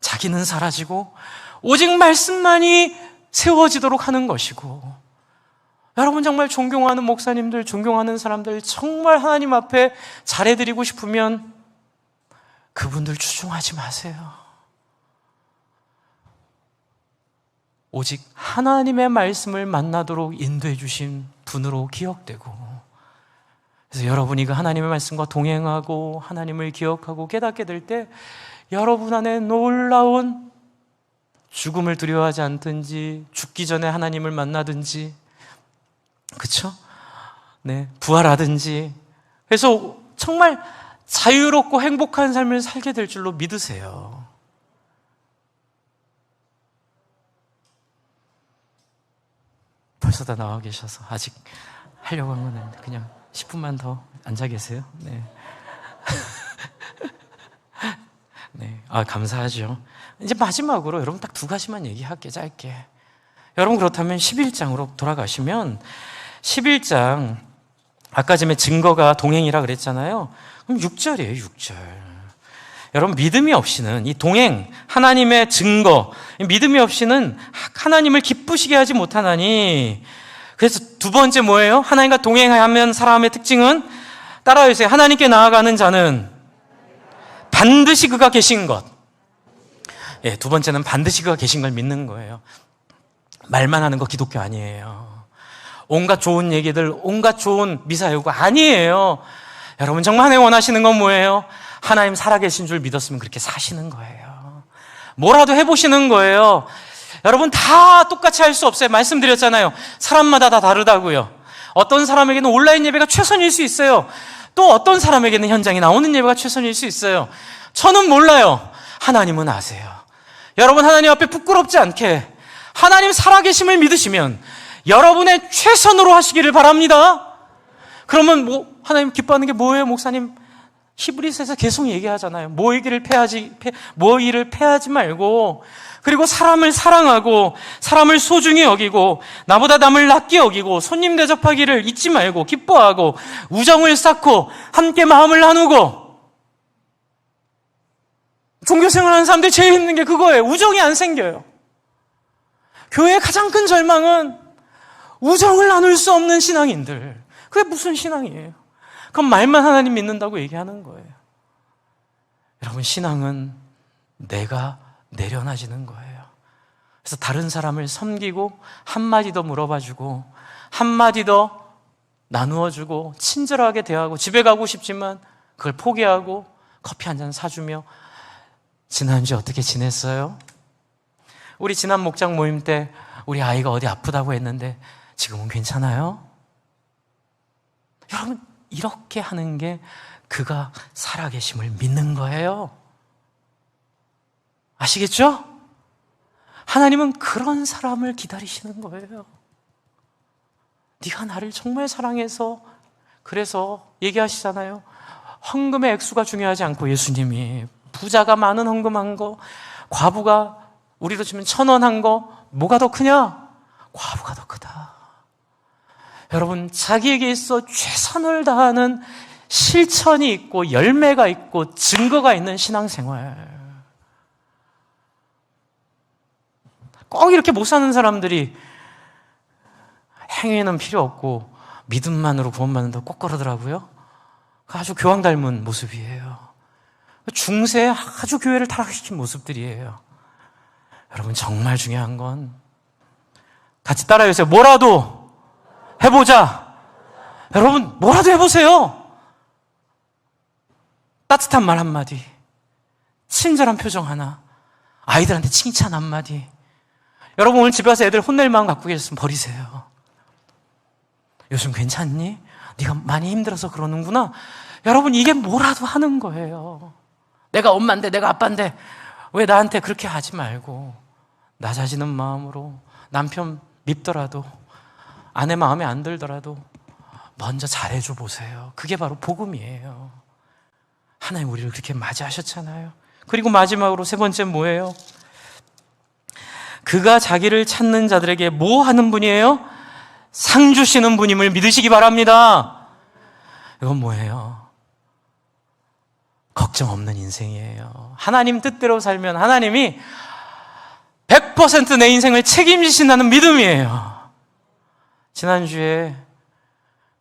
A: 자기는 사라지고 오직 말씀만이 세워지도록 하는 것이고, 여러분 정말 존경하는 목사님들, 존경하는 사람들 정말 하나님 앞에 잘해드리고 싶으면 그분들 추종하지 마세요. 오직 하나님의 말씀을 만나도록 인도해 주신 분으로 기억되고, 그래서 여러분이 그 하나님의 말씀과 동행하고 하나님을 기억하고 깨닫게 될 때 여러분 안에 놀라운 죽음을 두려워하지 않든지, 죽기 전에 하나님을 만나든지, 그쵸? 네, 부활하든지, 그래서 정말 자유롭고 행복한 삶을 살게 될 줄로 믿으세요. 벌써 다 나와 계셔서 아직 하려고 한 건 아닌데 그냥 10분만 더 앉아 계세요. 네. 네. 감사하죠. 이제 마지막으로 여러분 딱 두 가지만 얘기할게요, 짧게. 여러분, 그렇다면 11장으로 돌아가시면 11장, 아까 전에 증거가 동행이라 그랬잖아요. 그럼 6절이에요, 6절. 여러분, 믿음이 없이는 이 동행, 하나님의 증거, 믿음이 없이는 하나님을 기쁘시게 하지 못하나니. 그래서 두 번째 뭐예요? 하나님과 동행하면 사람의 특징은, 따라해주세요. 하나님께 나아가는 자는 반드시 그가 계신 것. 예, 두 번째는 반드시 그가 계신 걸 믿는 거예요. 말만 하는 거 기독교 아니에요. 온갖 좋은 얘기들, 온갖 좋은 미사여구 아니에요. 여러분 정말 하나님 원하시는 건 뭐예요? 하나님 살아계신 줄 믿었으면 그렇게 사시는 거예요. 뭐라도 해보시는 거예요. 여러분 다 똑같이 할 수 없어요. 말씀드렸잖아요. 사람마다 다 다르다고요. 어떤 사람에게는 온라인 예배가 최선일 수 있어요. 또 어떤 사람에게는 현장에 나오는 예배가 최선일 수 있어요. 저는 몰라요. 하나님은 아세요. 여러분 하나님 앞에 부끄럽지 않게 하나님 살아계심을 믿으시면 여러분의 최선으로 하시기를 바랍니다. 그러면 하나님 기뻐하는 게 뭐예요, 목사님? 히브리서에서 계속 얘기하잖아요. 모이기를 모이를 패하지 말고, 그리고 사람을 사랑하고 사람을 소중히 여기고 나보다 남을 낫게 여기고 손님 대접하기를 잊지 말고 기뻐하고 우정을 쌓고 함께 마음을 나누고. 종교생활하는 사람들이 제일 힘든 게 그거예요. 우정이 안 생겨요. 교회의 가장 큰 절망은 우정을 나눌 수 없는 신앙인들. 그게 무슨 신앙이에요? 그럼 말만 하나님 믿는다고 얘기하는 거예요. 여러분, 신앙은 내가 내려놔지는 거예요. 그래서 다른 사람을 섬기고 한마디 더 물어봐주고 한마디 더 나누어주고 친절하게 대하고 집에 가고 싶지만 그걸 포기하고 커피 한 잔 사주며 지난주에 어떻게 지냈어요? 우리 지난 목장 모임 때 우리 아이가 어디 아프다고 했는데 지금은 괜찮아요? 여러분, 이렇게 하는 게 그가 살아계심을 믿는 거예요. 아시겠죠? 하나님은 그런 사람을 기다리시는 거예요. 네가 나를 정말 사랑해서, 그래서 얘기하시잖아요. 헌금의 액수가 중요하지 않고 예수님이 부자가 많은 헌금한 거, 과부가 우리로 치면 1,000원 한 거, 뭐가 더 크냐? 과부가 더 크다. 여러분, 자기에게 있어 최선을 다하는 실천이 있고 열매가 있고 증거가 있는 신앙생활. 꼭 이렇게 못 사는 사람들이 행위는 필요 없고 믿음만으로 구원받는다고 꼭 그러더라고요. 아주 교황 닮은 모습이에요. 중세에 아주 교회를 타락시킨 모습들이에요. 여러분, 정말 중요한 건 같이 따라해주세요. 뭐라도 해보자. 여러분, 뭐라도 해보세요. 따뜻한 말 한마디, 친절한 표정 하나, 아이들한테 칭찬 한마디. 여러분, 오늘 집에 와서 애들 혼낼 마음 갖고 계셨으면 버리세요. 요즘 괜찮니? 네가 많이 힘들어서 그러는구나. 여러분, 이게 뭐라도 하는 거예요. 내가 엄마인데 내가 아빠인데 왜 나한테 그렇게 하지 말고 낮아지는 마음으로, 남편 밉더라도 아내 마음에 안 들더라도 먼저 잘해줘 보세요. 그게 바로 복음이에요. 하나님 우리를 그렇게 맞이하셨잖아요. 그리고 마지막으로 세 번째 뭐예요? 그가 자기를 찾는 자들에게 뭐 하는 분이에요? 상 주시는 분임을 믿으시기 바랍니다. 이건 뭐예요? 걱정 없는 인생이에요. 하나님 뜻대로 살면 하나님이 100% 내 인생을 책임지신다는 믿음이에요. 지난주에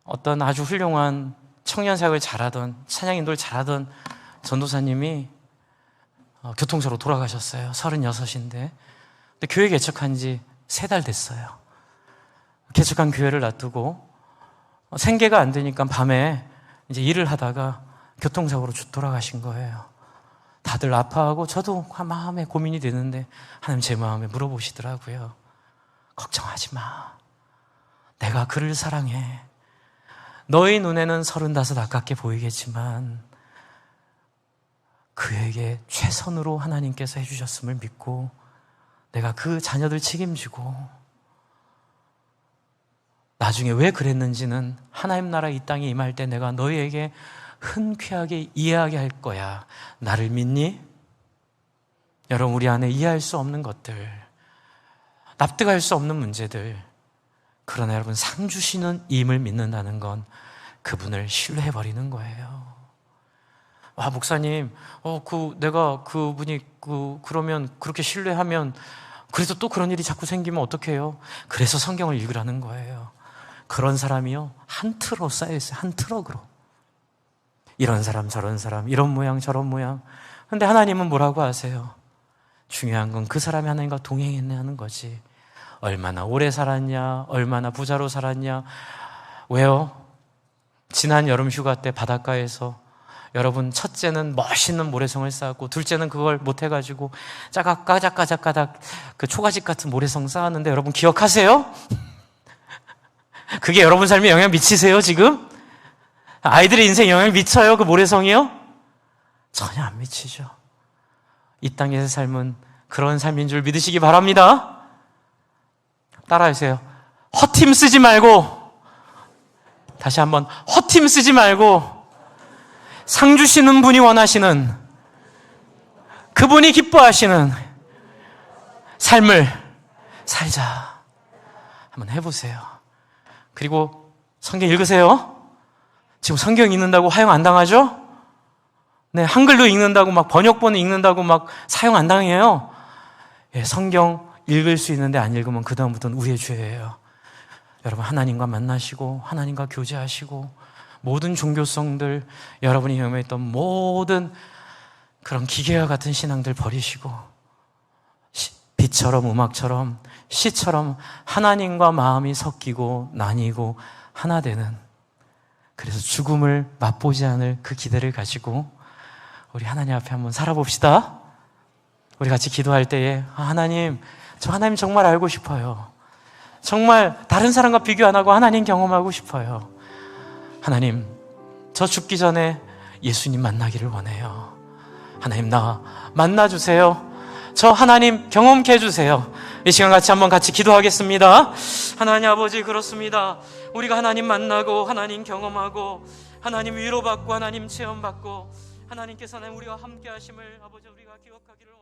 A: 어떤 아주 훌륭한 청년 사역을 잘하던, 찬양 인도를 잘하던 전도사님이 교통사고로 돌아가셨어요. 36인데. 근데 교회 개척한 지 3달 됐어요. 개척한 교회를 놔두고 생계가 안 되니까 밤에 이제 일을 하다가 교통사고로 돌아가신 거예요. 다들 아파하고 저도 마음에 고민이 되는데 하나님 제 마음에 물어보시더라고요. 걱정하지 마. 내가 그를 사랑해. 너희 눈에는 35 아깝게 보이겠지만 그에게 최선으로 하나님께서 해주셨음을 믿고 내가 그 자녀들 책임지고 나중에 왜 그랬는지는 하나님 나라 이 땅에 임할 때 내가 너희에게 흔쾌하게 이해하게 할 거야. 나를 믿니? 여러분, 우리 안에 이해할 수 없는 것들, 납득할 수 없는 문제들, 그러나 여러분, 상 주시는 임을 믿는다는 건 그분을 신뢰해버리는 거예요. 아, 목사님, 내가 그분이 그러면 그렇게 신뢰하면 그래서 또 그런 일이 자꾸 생기면 어떡해요? 그래서 성경을 읽으라는 거예요. 그런 사람이요, 한 트럭 쌓여있어요. 한 트럭으로. 이런 사람 저런 사람, 이런 모양 저런 모양. 근데 하나님은 뭐라고 하세요? 중요한 건 그 사람이 하나님과 동행했냐 하는 거지. 얼마나 오래 살았냐, 얼마나 부자로 살았냐. 왜요? 지난 여름 휴가 때 바닷가에서 여러분, 첫째는 멋있는 모래성을 쌓았고 둘째는 그걸 못해가지고 까작까작 그 초가집 같은 모래성 쌓았는데 여러분 기억하세요? 그게 여러분 삶에 영향 미치세요 지금? 아이들의 인생에 영향 미쳐요 그 모래성이요? 전혀 안 미치죠. 이 땅에서 삶은 그런 삶인 줄 믿으시기 바랍니다. 따라하세요. 헛힘 쓰지 말고, 다시 한번 헛힘 쓰지 말고 상 주시는 분이 원하시는, 그분이 기뻐하시는 삶을 살자. 한번 해보세요. 그리고 성경 읽으세요. 지금 성경 읽는다고 화형 안 당하죠? 네, 한글도 읽는다고 막 번역본을 읽는다고 막 사용 안 당해요. 예, 성경 읽을 수 있는데 안 읽으면 그다음부터는 우리의 죄예요. 여러분, 하나님과 만나시고 하나님과 교제하시고 모든 종교성들, 여러분이 경험했던 모든 그런 기계와 같은 신앙들 버리시고 빛처럼 음악처럼 시처럼 하나님과 마음이 섞이고 나뉘고 하나 되는, 그래서 죽음을 맛보지 않을 그 기대를 가지고 우리 하나님 앞에 한번 살아봅시다. 우리 같이 기도할 때에 하나님, 저 하나님 정말 알고 싶어요. 정말 다른 사람과 비교 안 하고 하나님 경험하고 싶어요. 하나님, 저 죽기 전에 예수님 만나기를 원해요. 하나님, 나 만나주세요. 저 하나님 경험케 해주세요. 이 시간 같이 기도하겠습니다. 하나님 아버지, 그렇습니다. 우리가 하나님 만나고 하나님 경험하고 하나님 위로받고 하나님 체험받고 하나님께서는 우리와 함께 하심을 아버지 우리가 기억하기를 원합니다.